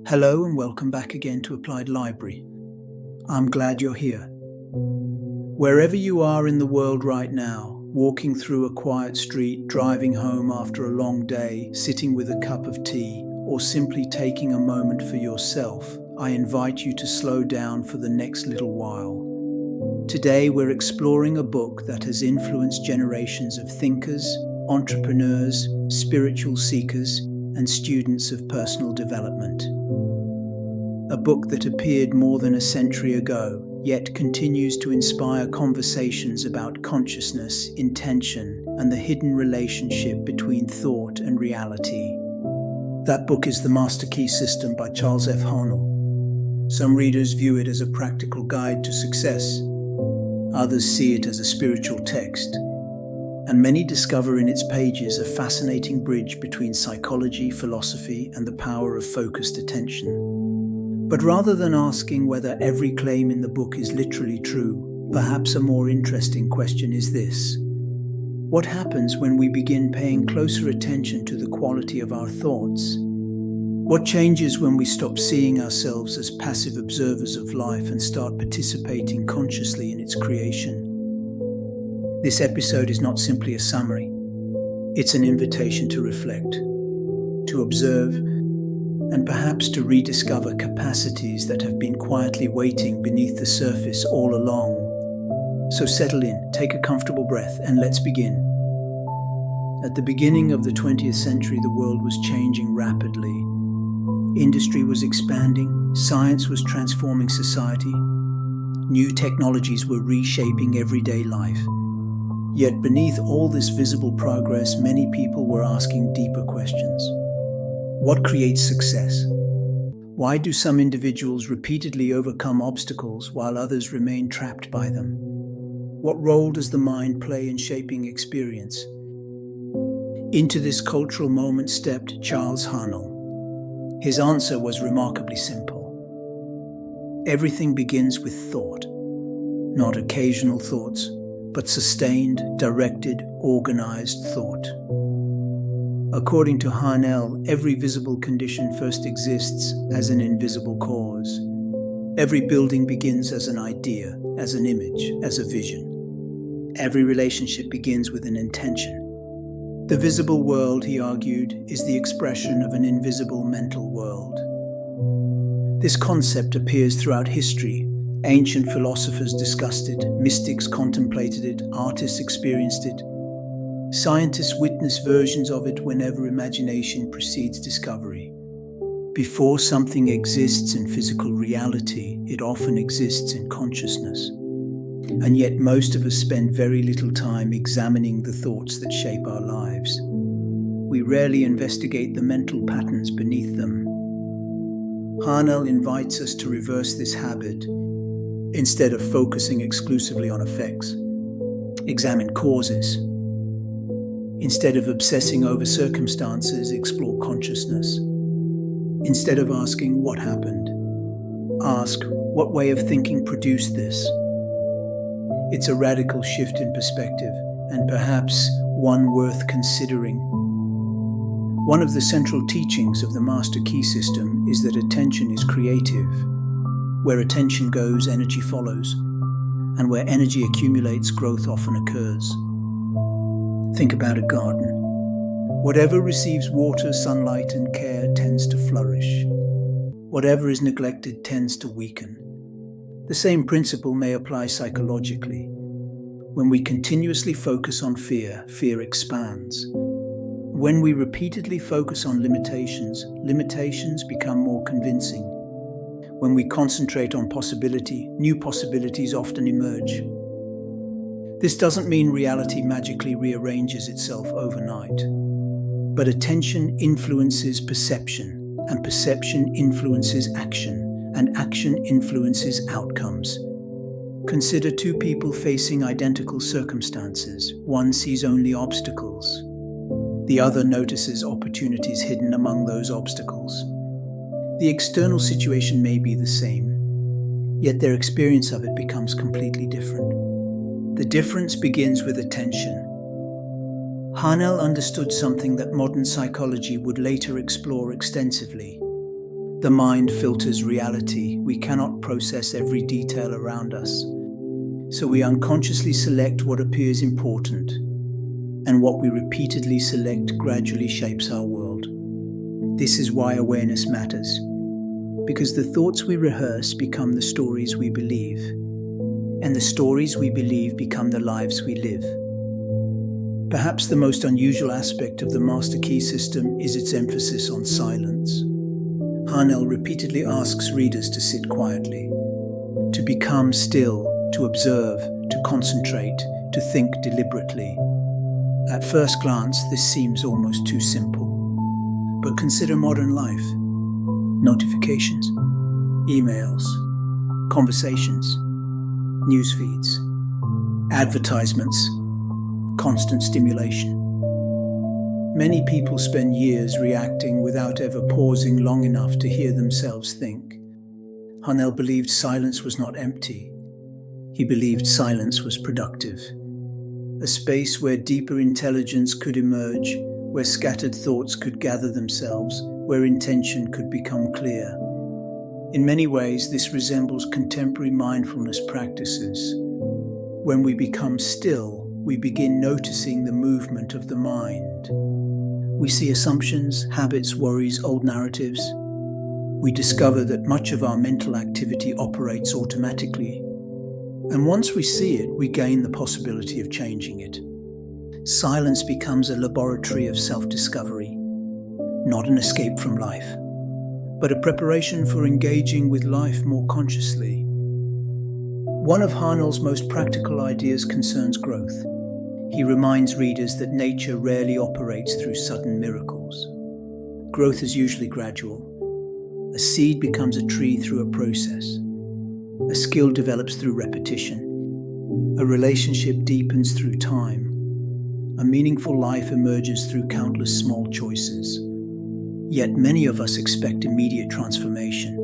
Hello and welcome back again to Applied Library. I'm glad you're here. Wherever you are in the world right now, walking through a quiet street, driving home after a long day, sitting with a cup of tea, or simply taking a moment for yourself, I invite you to slow down for the next little while. Today we're exploring a book that has influenced generations of thinkers, entrepreneurs, spiritual seekers, and students of personal development. A book that appeared more than a century ago, yet continues to inspire conversations about consciousness, intention, and the hidden relationship between thought and reality. That book is The Master Key System by Charles F. Haanel. Some readers view it as a practical guide to success. Others see it as a spiritual text. And many discover in its pages a fascinating bridge between psychology, philosophy, and the power of focused attention. But rather than asking whether every claim in the book is literally true, perhaps a more interesting question is this: what happens when we begin paying closer attention to the quality of our thoughts? What changes when we stop seeing ourselves as passive observers of life and start participating consciously in its creation? This episode is not simply a summary. It's an invitation to reflect, to observe, and perhaps to rediscover capacities that have been quietly waiting beneath the surface all along. So settle in, take a comfortable breath, and let's begin. At the beginning of the 20th century, the world was changing rapidly. Industry was expanding, science was transforming society, new technologies were reshaping everyday life. Yet beneath all this visible progress, many people were asking deeper questions. What creates success? Why do some individuals repeatedly overcome obstacles while others remain trapped by them? What role does the mind play in shaping experience? Into this cultural moment stepped Charles Haanel. His answer was remarkably simple. Everything begins with thought. Not occasional thoughts, but sustained, directed, organized thought. According to Haanel, every visible condition first exists as an invisible cause. Every building begins as an idea, as an image, as a vision. Every relationship begins with an intention. The visible world, he argued, is the expression of an invisible mental world. This concept appears throughout history. Ancient philosophers discussed it, mystics contemplated it, artists experienced it. Scientists witness versions of it whenever imagination precedes discovery. Before something exists in physical reality, it often exists in consciousness. And yet most of us spend very little time examining the thoughts that shape our lives. We rarely investigate the mental patterns beneath them. Haanel invites us to reverse this habit. Instead of focusing exclusively on effects, examine causes. Instead of obsessing over circumstances, explore consciousness. Instead of asking what happened, ask what way of thinking produced this. It's a radical shift in perspective, and perhaps one worth considering. One of the central teachings of the Master Key System is that attention is creative. Where attention goes, energy follows, and where energy accumulates, growth often occurs. Think about a garden. Whatever receives water, sunlight, and care tends to flourish. Whatever is neglected tends to weaken. The same principle may apply psychologically. When we continuously focus on fear, fear expands. When we repeatedly focus on limitations, limitations become more convincing. When we concentrate on possibility, new possibilities often emerge. This doesn't mean reality magically rearranges itself overnight. But attention influences perception, and perception influences action, and action influences outcomes. Consider two people facing identical circumstances. One sees only obstacles. The other notices opportunities hidden among those obstacles. The external situation may be the same, yet their experience of it becomes completely different. The difference begins with attention. Haanel understood something that modern psychology would later explore extensively: The mind filters reality. We cannot process every detail around us. So we unconsciously select what appears important, and what we repeatedly select gradually shapes our world. This is why awareness matters, because the thoughts we rehearse become the stories we believe, and the stories we believe become the lives we live. Perhaps the most unusual aspect of the Master Key system is its emphasis on silence. Haanel repeatedly asks readers to sit quietly, to become still, to observe, to concentrate, to think deliberately. At first glance, this seems almost too simple. But consider modern life. Notifications, emails, conversations, news feeds, advertisements, constant stimulation. Many people spend years reacting without ever pausing long enough to hear themselves think. Haanel believed silence was not empty. He believed silence was productive. A space where deeper intelligence could emerge, where scattered thoughts could gather themselves, where intention could become clear. In many ways, this resembles contemporary mindfulness practices. When we become still, we begin noticing the movement of the mind. We see assumptions, habits, worries, old narratives. We discover that much of our mental activity operates automatically. And once we see it, we gain the possibility of changing it. Silence becomes a laboratory of self-discovery, not an escape from life, but a preparation for engaging with life more consciously. One of Haanel's most practical ideas concerns growth. He reminds readers that nature rarely operates through sudden miracles. Growth is usually gradual. A seed becomes a tree through a process. A skill develops through repetition. A relationship deepens through time. A meaningful life emerges through countless small choices. Yet many of us expect immediate transformation.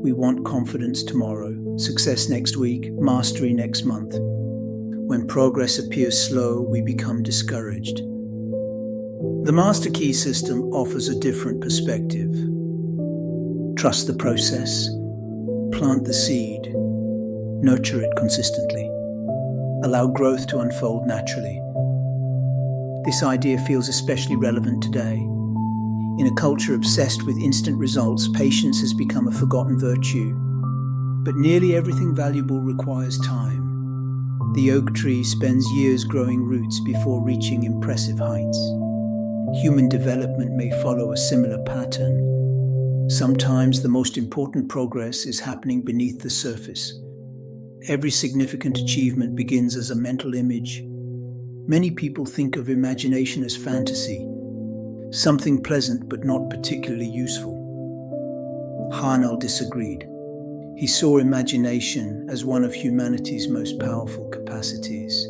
We want confidence tomorrow, success next week, mastery next month. When progress appears slow, we become discouraged. The Master Key system offers a different perspective. Trust the process. Plant the seed, nurture it consistently, allow growth to unfold naturally. This idea feels especially relevant today. In a culture obsessed with instant results, patience has become a forgotten virtue. But nearly everything valuable requires time. The oak tree spends years growing roots before reaching impressive heights. Human development may follow a similar pattern. Sometimes the most important progress is happening beneath the surface. Every significant achievement begins as a mental image. Many people think of imagination as fantasy, something pleasant but not particularly useful. Haanel disagreed. He saw imagination as one of humanity's most powerful capacities.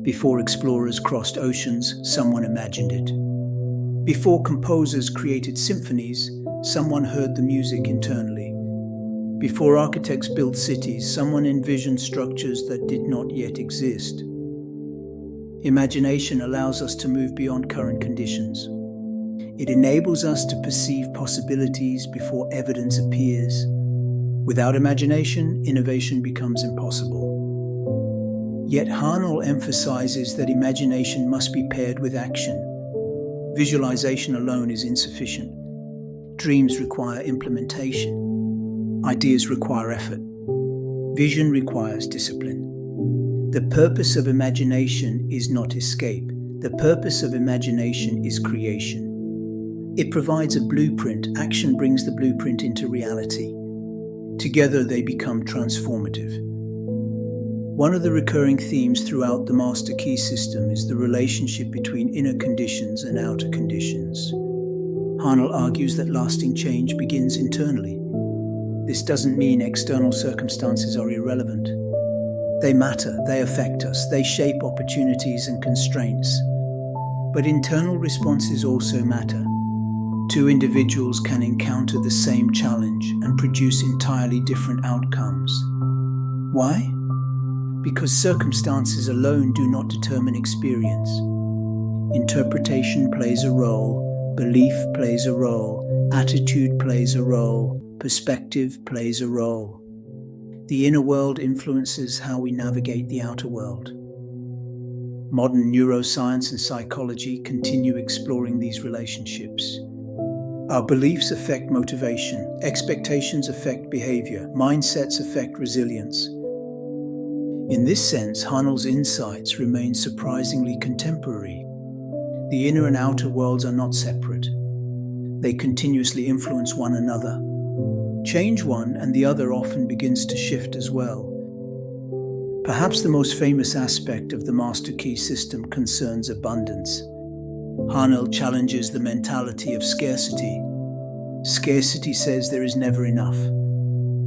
Before explorers crossed oceans, someone imagined it. Before composers created symphonies, someone heard the music internally. Before architects built cities, someone envisioned structures that did not yet exist. Imagination allows us to move beyond current conditions. It enables us to perceive possibilities before evidence appears. Without imagination, innovation becomes impossible. Yet Haanel emphasizes that imagination must be paired with action. Visualization alone is insufficient. Dreams require implementation. Ideas require effort. Vision requires discipline. The purpose of imagination is not escape. The purpose of imagination is creation. It provides a blueprint. Action brings the blueprint into reality. Together they become transformative. One of the recurring themes throughout the Master Key system is the relationship between inner conditions and outer conditions. Haanel argues that lasting change begins internally. This doesn't mean external circumstances are irrelevant. They matter, they affect us, they shape opportunities and constraints. But internal responses also matter. Two individuals can encounter the same challenge and produce entirely different outcomes. Why? Because circumstances alone do not determine experience. Interpretation plays a role, belief plays a role, Attitude plays a role. Perspective plays a role. The inner world influences how we navigate the outer world. Modern neuroscience and psychology continue exploring these relationships. Our beliefs affect motivation, expectations affect behavior, mindsets affect resilience. In this sense, Haanel's insights remain surprisingly contemporary. The inner and outer worlds are not separate. They continuously influence one another. Change one and the other often begins to shift as well. Perhaps the most famous aspect of the Master Key system concerns abundance. Haanel challenges the mentality of scarcity. Scarcity says there is never enough.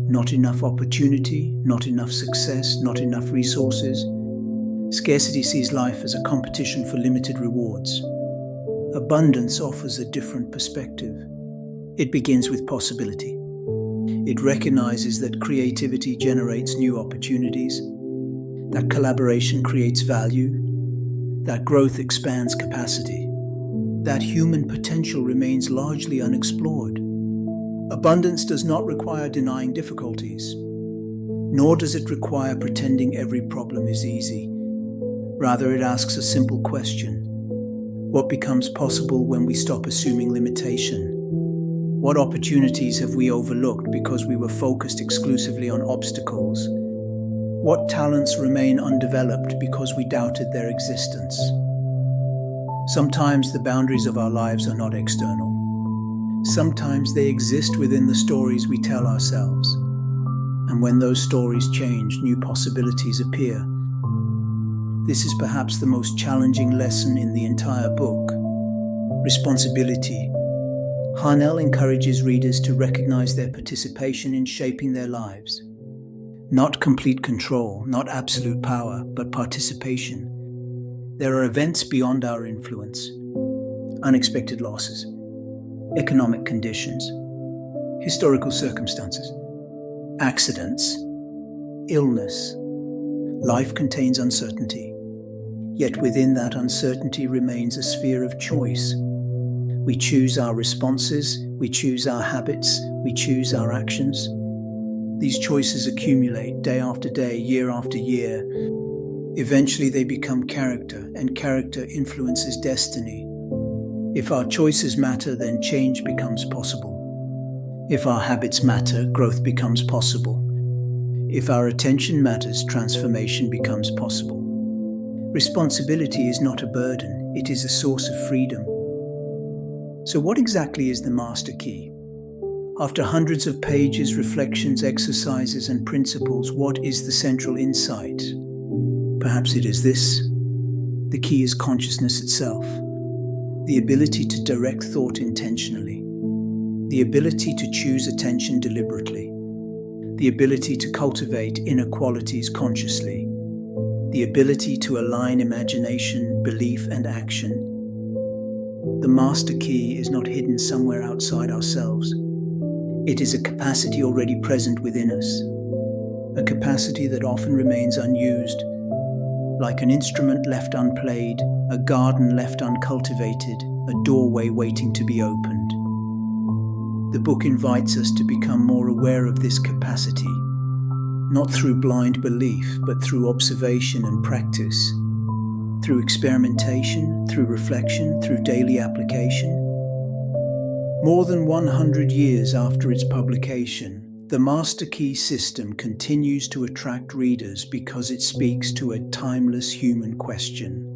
Not enough opportunity, not enough success, not enough resources. Scarcity sees life as a competition for limited rewards. Abundance offers a different perspective. It begins with possibility. It recognizes that creativity generates new opportunities, that collaboration creates value, that growth expands capacity, that human potential remains largely unexplored. Abundance does not require denying difficulties, nor does it require pretending every problem is easy. Rather, it asks a simple question: what becomes possible when we stop assuming limitation? What opportunities have we overlooked because we were focused exclusively on obstacles? What talents remain undeveloped because we doubted their existence? Sometimes the boundaries of our lives are not external. Sometimes they exist within the stories we tell ourselves. And when those stories change, new possibilities appear. This is perhaps the most challenging lesson in the entire book. Responsibility. Haanel encourages readers to recognize their participation in shaping their lives. Not complete control, not absolute power, but participation. There are events beyond our influence. Unexpected losses, economic conditions, historical circumstances, accidents, illness. Life contains uncertainty. Yet within that uncertainty remains a sphere of choice. We choose our responses, we choose our habits, we choose our actions. These choices accumulate day after day, year after year. Eventually they become character, and character influences destiny. If our choices matter, then change becomes possible. If our habits matter, growth becomes possible. If our attention matters, transformation becomes possible. Responsibility is not a burden, it is a source of freedom. So what exactly is the Master Key? After hundreds of pages, reflections, exercises, and principles, what is the central insight? Perhaps it is this: the key is consciousness itself. The ability to direct thought intentionally. The ability to choose attention deliberately. The ability to cultivate inner qualities consciously. The ability to align imagination, belief, and action. The Master Key is not hidden somewhere outside ourselves. It is a capacity already present within us. A capacity that often remains unused, like an instrument left unplayed, a garden left uncultivated, a doorway waiting to be opened. The book invites us to become more aware of this capacity, not through blind belief, but through observation and practice, through experimentation, through reflection, through daily application. More than 100 years after its publication, the Master Key system continues to attract readers because it speaks to a timeless human question.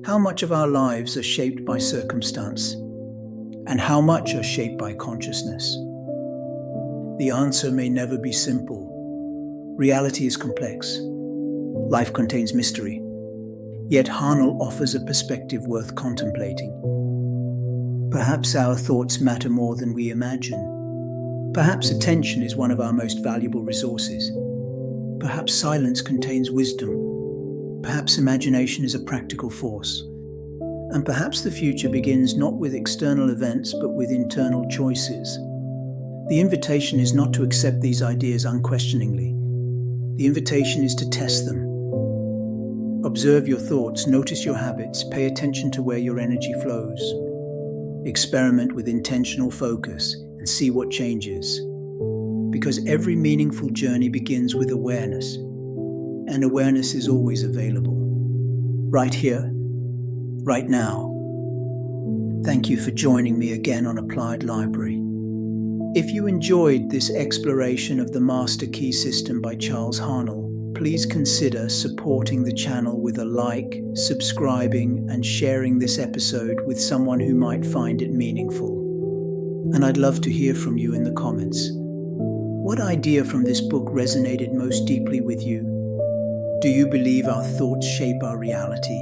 How much of our lives are shaped by circumstance? And how much are shaped by consciousness? The answer may never be simple. Reality is complex. Life contains mystery. Yet Haanel offers a perspective worth contemplating. Perhaps our thoughts matter more than we imagine. Perhaps attention is one of our most valuable resources. Perhaps silence contains wisdom. Perhaps imagination is a practical force. And perhaps the future begins not with external events, but with internal choices. The invitation is not to accept these ideas unquestioningly. The invitation is to test them. Observe your thoughts, notice your habits, pay attention to where your energy flows. Experiment with intentional focus and see what changes. Because every meaningful journey begins with awareness, and awareness is always available. Right here, right now. Thank you for joining me again on Applied Library. If you enjoyed this exploration of the Master Key System by Charles Haanel, please consider supporting the channel with a like, subscribing, and sharing this episode with someone who might find it meaningful. And I'd love to hear from you in the comments. What idea from this book resonated most deeply with you? Do you believe our thoughts shape our reality?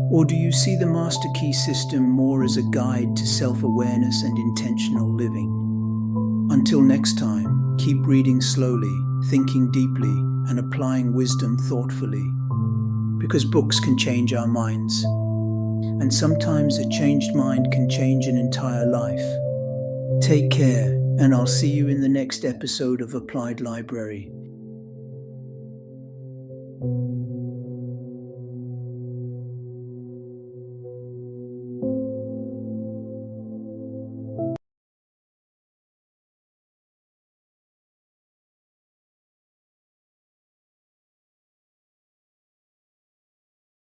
Or do you see the Master Key System more as a guide to self-awareness and intentional living? Until next time, keep reading slowly, thinking deeply, and applying wisdom thoughtfully. Because books can change our minds, and sometimes a changed mind can change an entire life. Take care, and I'll see you in the next episode of Applied Library.